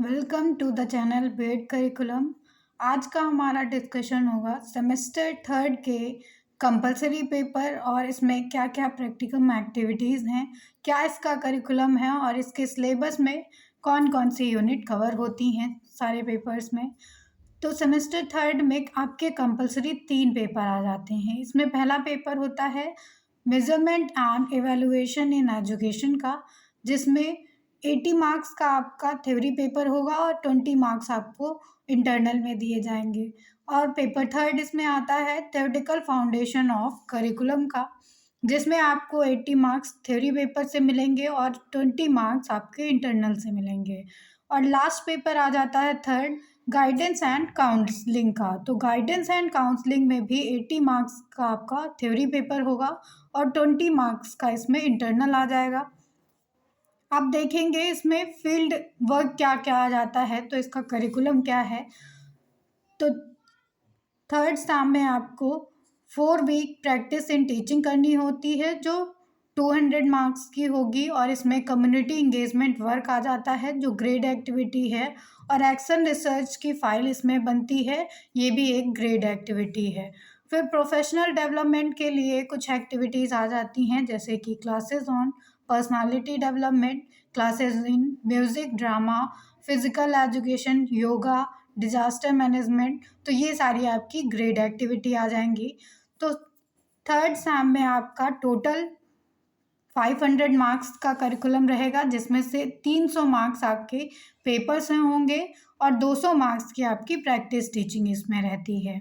Welcome to the channel BEd curriculum. आज का हमारा डिस्कशन होगा सेमेस्टर थर्ड के कंपलसरी पेपर और इसमें क्या क्या प्रैक्टिकम एक्टिविटीज़ हैं, क्या इसका करिकुलम है और इसके सिलेबस में कौन कौन सी यूनिट कवर होती हैं सारे पेपर्स में। तो सेमेस्टर थर्ड में आपके कंपलसरी 3 पेपर आ जाते हैं। इसमें पहला पेपर होता है measurement and evaluation in education का, जिसमें 80 मार्क्स का आपका थ्योरी पेपर होगा और 20 मार्क्स आपको इंटरनल में दिए जाएंगे। और पेपर थर्ड इसमें आता है थ्योरेटिकल फाउंडेशन ऑफ करिकुलम का, जिसमें आपको 80 मार्क्स थ्योरी पेपर से मिलेंगे और 20 मार्क्स आपके इंटरनल से मिलेंगे। और लास्ट पेपर आ जाता है थर्ड गाइडेंस एंड काउंसलिंग का। तो गाइडेंस एंड काउंसलिंग में भी 80 मार्क्स का आपका थ्योरी पेपर होगा और 20 मार्क्स का इसमें इंटरनल आ जाएगा। आप देखेंगे इसमें फील्ड वर्क क्या क्या आ जाता है, तो इसका करिकुलम क्या है। तो थर्ड एग्जाम में आपको 4 वीक प्रैक्टिस इन टीचिंग करनी होती है, जो 200 मार्क्स की होगी। और इसमें कम्युनिटी इंगेजमेंट वर्क आ जाता है, जो ग्रेड एक्टिविटी है। और एक्शन रिसर्च की फाइल इसमें बनती है, ये भी एक ग्रेड एक्टिविटी है। फिर प्रोफेशनल डेवलपमेंट के लिए कुछ एक्टिविटीज़ आ जाती हैं, जैसे कि classes on personality development, classes in music, drama, physical education, yoga, disaster management. तो ये सारी आपकी ग्रेड एक्टिविटी आ जाएंगी। तो थर्ड सेम में आपका टोटल 500 मार्क्स का करिकुलम रहेगा, जिसमें से 300 मार्क्स आपके पेपर्स में होंगे और 200 मार्क्स की आपकी प्रैक्टिस टीचिंग इसमें रहती है।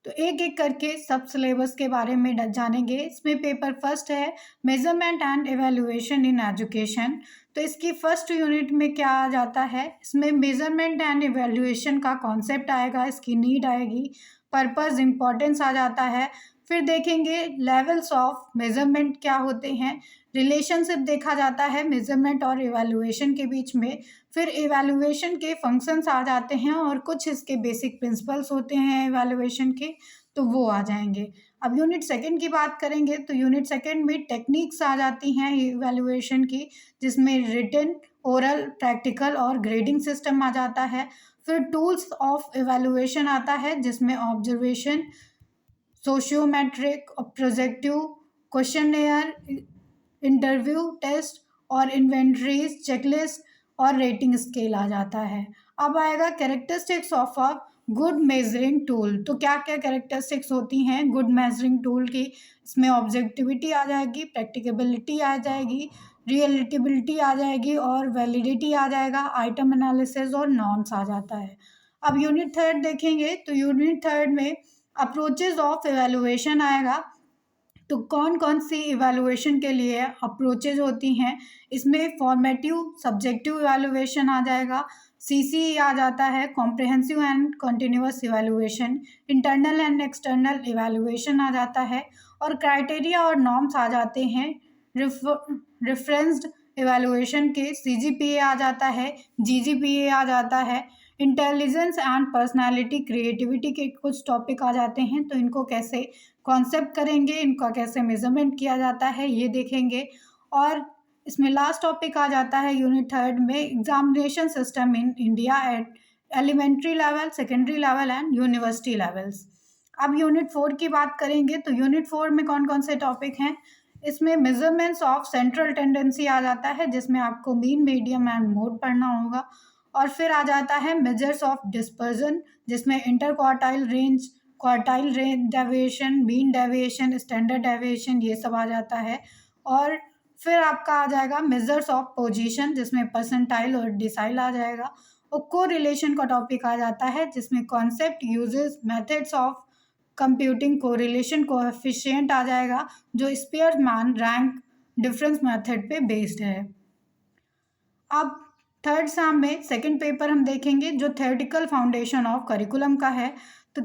तो एक एक करके सब सिलेबस के बारे में जानेंगे। इसमें पेपर फर्स्ट है measurement and evaluation in education. तो इसकी फर्स्ट यूनिट में क्या आ जाता है, इसमें मेजरमेंट एंड एवेल्युएशन का कॉन्सेप्ट आएगा, इसकी नीड आएगी, पर्पस, इम्पोर्टेंस आ जाता है। फिर देखेंगे लेवल्स ऑफ मेजरमेंट क्या होते हैं, रिलेशनशिप देखा जाता है मेजरमेंट और इवैल्यूएशन के बीच में। फिर इवैल्यूएशन के फंक्शंस आ जाते हैं और कुछ इसके बेसिक प्रिंसिपल्स होते हैं इवैल्यूएशन के, तो वो आ जाएंगे। अब यूनिट सेकंड की बात करेंगे तो यूनिट सेकंड में टेक्निक्स आ जाती हैं इवैल्यूएशन की, जिसमें रिटन, ओरल, प्रैक्टिकल और ग्रेडिंग सिस्टम आ जाता है। फिर टूल्स ऑफ इवैल्यूएशन आता है, जिसमें observation, sociometric, projective, questionnaire, interview test और इन्वेंटरीज, चेकलिस्ट और रेटिंग स्केल आ जाता है। अब आएगा characteristics of a good measuring tool. तो क्या क्या कैरेक्टरिस्टिक्स होती हैं गुड मेजरिंग टूल की, इसमें ऑब्जेक्टिविटी आ जाएगी, प्रैक्टिकेबिलिटी आ जाएगी, रियलिटेबिलिटी आ जाएगी और वैलिडिटी आ जाएगा, आइटम एनालिसिस और नॉर्म्स आ जाता है। अब यूनिट थर्ड देखेंगे तो यूनिट थर्ड में अप्रोचेज ऑफ एवेलुएशन आएगा। तो कौन कौन सी इवैल्यूएशन के लिए अप्रोचेज होती हैं, इसमें फॉर्मेटिव, सब्जेक्टिव इवैल्यूएशन आ जाएगा, सीसी आ जाता है, comprehensive and continuous evaluation, internal and external evaluation आ जाता है और क्राइटेरिया और नॉर्म्स आ जाते हैं। रेफरेंस्ड इवैल्यूएशन के सीजीपीए आ जाता है, जीजीपीए आ जाता है, इंटेलिजेंस एंड पर्सनालिटी, क्रिएटिविटी के कुछ टॉपिक आ जाते हैं, तो इनको कैसे कॉन्सेप्ट करेंगे, इनका कैसे मेजरमेंट किया जाता है ये देखेंगे। और इसमें लास्ट टॉपिक आ जाता है यूनिट थर्ड में examination system in India at elementary level, secondary level and university levels. अब यूनिट 4 की बात करेंगे तो यूनिट 4 में कौन कौन से टॉपिक हैं, इसमें मेजरमेंट्स ऑफ सेंट्रल टेंडेंसी आ जाता है, जिसमें आपको मीन, मीडियम एंड मोड पढ़ना होगा। और फिर आ जाता है मेजर्स ऑफ डिस्पर्जन, जिसमें inter quartile range, quartile range deviation, mean deviation, standard deviation, ये सब आ जाता है। और फिर आपका आ जाएगा मेजर्स ऑफ पोजीशन, जिसमें परसेंटाइल और डिसाइल आ जाएगा। और को रिलेशन का टॉपिक आ जाता है, जिसमें concept, uses, methods of computing correlation coefficient आ जाएगा, जो स्पीयरमैन रैंक डिफरेंस मेथड पे बेस्ड है। अब थर्ड सेम में सेकंड पेपर हम देखेंगे, जो थ्योरेटिकल फाउंडेशन ऑफ करिकुलम का है। तो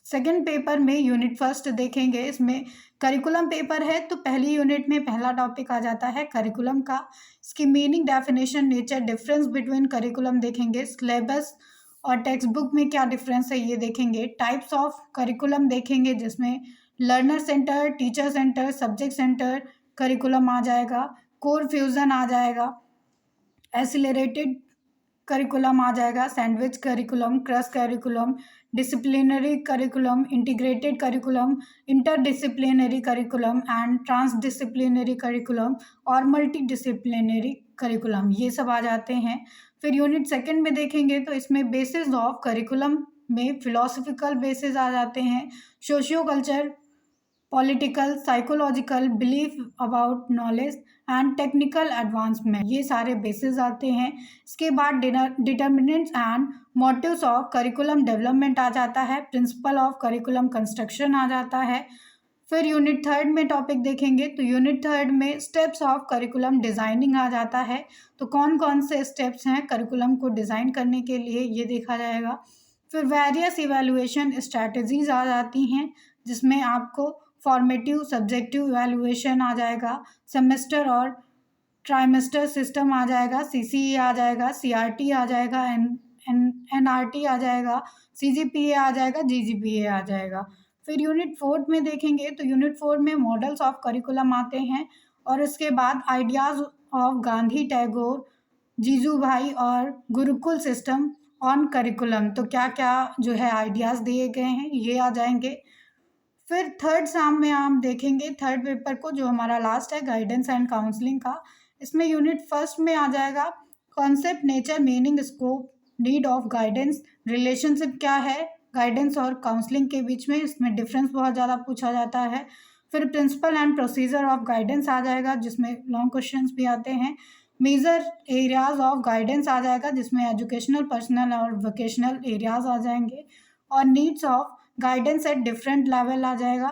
सेकंड पेपर में यूनिट फर्स्ट देखेंगे, इसमें करिकुलम पेपर है। तो पहली यूनिट में पहला टॉपिक आ जाता है करिकुलम का, इसकी meaning, definition, nature, difference between curriculum देखेंगे, सिलेबस और टेक्स्ट बुक में क्या डिफरेंस है ये देखेंगे, टाइप्स ऑफ करिकुलम देखेंगे, जिसमें learner centre, teacher centre, subject centre curriculum आ जाएगा, कोर फ्यूजन आ जाएगा, एसिलरेटेड करिकुलम आ जाएगा, sandwich curriculum, crust curriculum, disciplinary curriculum, integrated curriculum, interdisciplinary curriculum and transdisciplinary curriculum और मल्टी डिसिप्लिनरी करिकुलम, ये सब आ जाते हैं। फिर यूनिट सेकंड में देखेंगे तो इसमें बेसिस ऑफ करिकुलम में फिलोसफिकल बेसिस आ जाते हैं, socio culture, political, psychological, belief about knowledge and technical advancement, ये सारे बेसिस आते हैं। इसके बाद determinants and motives of curriculum development आ जाता है, प्रिंसिपल ऑफ करिकुलम कंस्ट्रक्शन आ जाता है। फिर यूनिट थर्ड में टॉपिक देखेंगे तो यूनिट थर्ड में स्टेप्स ऑफ करिकुलम डिज़ाइनिंग आ जाता है। तो कौन कौन से स्टेप्स हैं करिकुलम को डिज़ाइन करने के लिए, ये देखा जाएगा। फिर वेरियस इवैल्यूएशन स्ट्रैटेजीज आ जाती हैं, जिसमें आपको फॉर्मेटिव सब्जेक्टिव इवैल्यूएशन आ जाएगा, सेमेस्टर और ट्राइमेस्टर सिस्टम आ जाएगा, सीसीई आ जाएगा, सीआरटी आ जाएगा, एनआरटी आ जाएगा, सीजीपीए आ जाएगा, जीजीपीए आ जाएगा। फिर यूनिट फोर्थ में देखेंगे तो यूनिट फोर में मॉडल्स ऑफ करिकुलम आते हैं और इसके बाद आइडियाज़ ऑफ गांधी, टैगोर, जीजू भाई और गुरुकुल सिस्टम ऑन करिकुलम, तो क्या क्या जो है आइडियाज़ दिए गए हैं ये आ जाएंगे। फिर थर्ड एग्जाम में हम देखेंगे थर्ड पेपर को, जो हमारा लास्ट है गाइडेंस एंड काउंसलिंग का। इसमें यूनिट फर्स्ट में आ जाएगा concept, nature, meaning, scope, need of guidance, relationship क्या है गाइडेंस और काउंसलिंग के बीच में, इसमें डिफरेंस बहुत ज़्यादा पूछा जाता है। फिर principle and procedure of guidance आ जाएगा, जिसमें लॉन्ग क्वेश्चंस भी आते हैं। मेजर एरियाज ऑफ गाइडेंस आ जाएगा, जिसमें एजुकेशनल, पर्सनल और वोकेशनल एरियाज आ जाएंगे। और needs of guidance at different level आ जाएगा।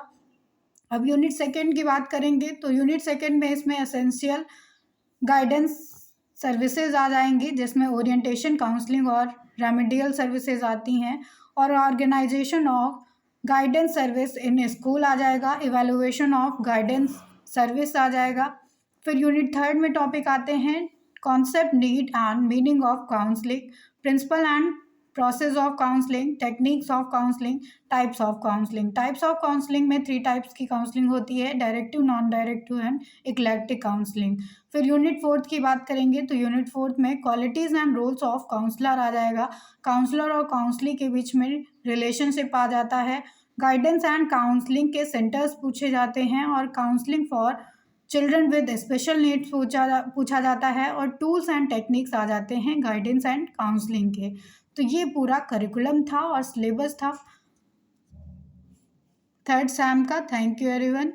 अब यूनिट सेकंड की बात करेंगे तो यूनिट सेकंड में इसमें एसेंशियल गाइडेंस सर्विसेज आ जाएंगी, जिसमें ओरिएंटेशन, काउंसलिंग और रेमेडियल सर्विसेज आती हैं। और organisation of guidance service in school आ जाएगा, इवैल्यूएशन ऑफ गाइडेंस सर्विस आ जाएगा। फिर यूनिट थर्ड में टॉपिक आते हैं concept, need and meaning of counselling, principle and process of counselling, techniques of counselling, types of counselling. Types of counselling में 3 types की काउंसलिंग होती है, directive, non directive and eclectic counselling. फिर unit fourth की बात करेंगे तो यूनिट फोर्थ में qualities and roles of counsellor आ जाएगा, काउंसलर और काउंसली के बीच में रिलेशनशिप आ जाता है। गाइडेंस एंड काउंसलिंग के सेंटर्स पूछे जाते हैं और counselling for children with special needs पूछा जाता है। और टूल्स एंड टेक्निक्स आ जाते हैं गाइडेंस एंड काउंसलिंग के। तो ये पूरा करिकुलम था और सिलेबस था थर्ड सेम का। Thank you everyone.